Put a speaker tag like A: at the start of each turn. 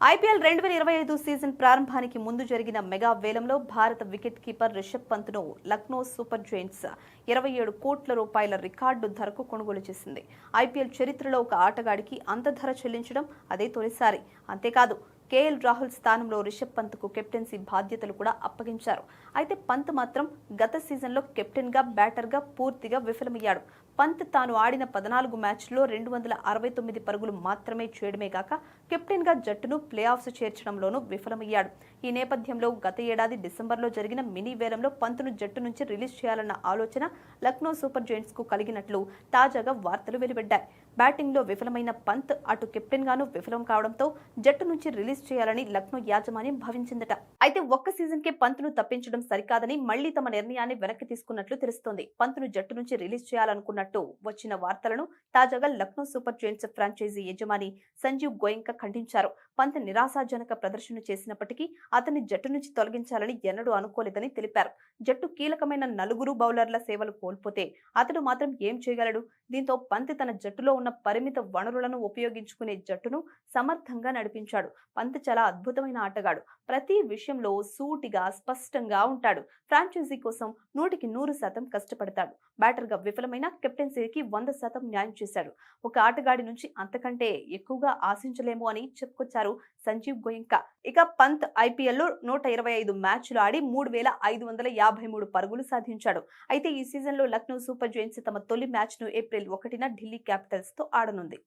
A: IPL 2025 season ప్రారంభానికి ముందు జరిగిన మెగా వేలంలో భారత వికెట్ కీపర్ రిషబ్ పంత్ను లక్నో సూపర్ జెయింట్స్ 27 కోట్ల రూపాయల రికార్డు ధరకు కొనుగోలు చేసింది. ఐపీఎల్ చరిత్రలో ఒక ఆటగాడికి అంత ధర చెల్లించడం అదే తొలిసారి. అంతేకాదు, కేఎల్ రాహుల్ స్థానంలో రిషబ్ పంత్కు కెప్టెన్సీ బాధ్యతలు కూడా అప్పగించారు. అయితే పంత్ మాత్రం గత సీజన్లో కెప్టెన్గా, బ్యాటర్గా పూర్తిగా విఫలమయ్యాడు. పంత్ తాను ఆడిన 14 మ్యాచ్ల్లో 269 పరుగులు మాత్రమే చేయడమే కాక కెప్టెన్గా జట్టును ప్లే ఆఫ్స్ చేర్చడంలోనూ విఫలమయ్యాడు. ఈ నేపథ్యంలో గత ఏడాది డిసెంబర్లో జరిగిన మినీ వేలంలో పంత్ను జట్టు నుంచి రిలీజ్ చేయాలన్న ఆలోచన లక్నో సూపర్ జెయింట్స్ కు కలిగినట్లు తాజాగా వార్తలు వెలువడ్డాయి. బ్యాటింగ్లో విఫలమైన పంత్ అటు కెప్టెన్గానూ విఫలం కావడంతో జట్టు నుంచి రిలీజ్ చేయాలని లక్నో యాజమాన్యం భావించిందట. అయితే ఒక్క సీజన్కే పంత్ను తప్పించడం సరికాదని మళ్లీ తమ నిర్ణయాన్ని వెనక్కి తీసుకున్నట్లు తెలుస్తోంది. పంత్ను జట్టు నుంచి రిలీజ్ చేయాలనుకున్నట్టు వచ్చిన వార్తలను తాజాగా లక్నో సూపర్ జెయింట్స్ ఫ్రాంచైజీ యజమాని సంజీవ్ గోయంకా ఖండించారు. పంత్ నిరాశాజనక ప్రదర్శన చేసినప్పటికీ అతన్ని జట్టు నుంచి తొలగించాలని ఎన్నడూ అనుకోలేదని తెలిపారు. జట్టు కీలకమైన 4 బౌలర్ల సేవలు కోల్పోతే అతడు మాత్రం ఏం చేయగలడు? దీంతో పంత్ తన జట్టులో ఉన్న పరిమిత వనరులను ఉపయోగించుకునే జట్టును సమర్థంగా నడిపించాడు. పంత్ చాలా అద్భుతమైన ఆటగాడు. ప్రతి విషయంలో సూటిగా, స్పష్టంగా ఉంటాడు. ఫ్రాంచైజీ కోసం 100% కష్టపడతాడు. బ్యాటర్గా విఫలమైన కెప్టెన్సీకి 100% న్యాయం చేశాడు. ఒక ఆటగాడి నుంచి అంతకంటే ఎక్కువగా ఆశించలేము అని చెప్పుకొచ్చారు సంజీవ్ గోయంకా. ఇక పంత్ ఐపీఎల్లో 125 మ్యాచ్లు ఆడి 3553 పరుగులు సాధించాడు. అయితే ఈ సీజన్లో లక్నో సూపర్ జెయింట్స్ తమ తొలి మ్యాచ్ను ఏప్రిల్ 1న ఢిల్లీ క్యాపిటల్స్ తో ఆడనుంది.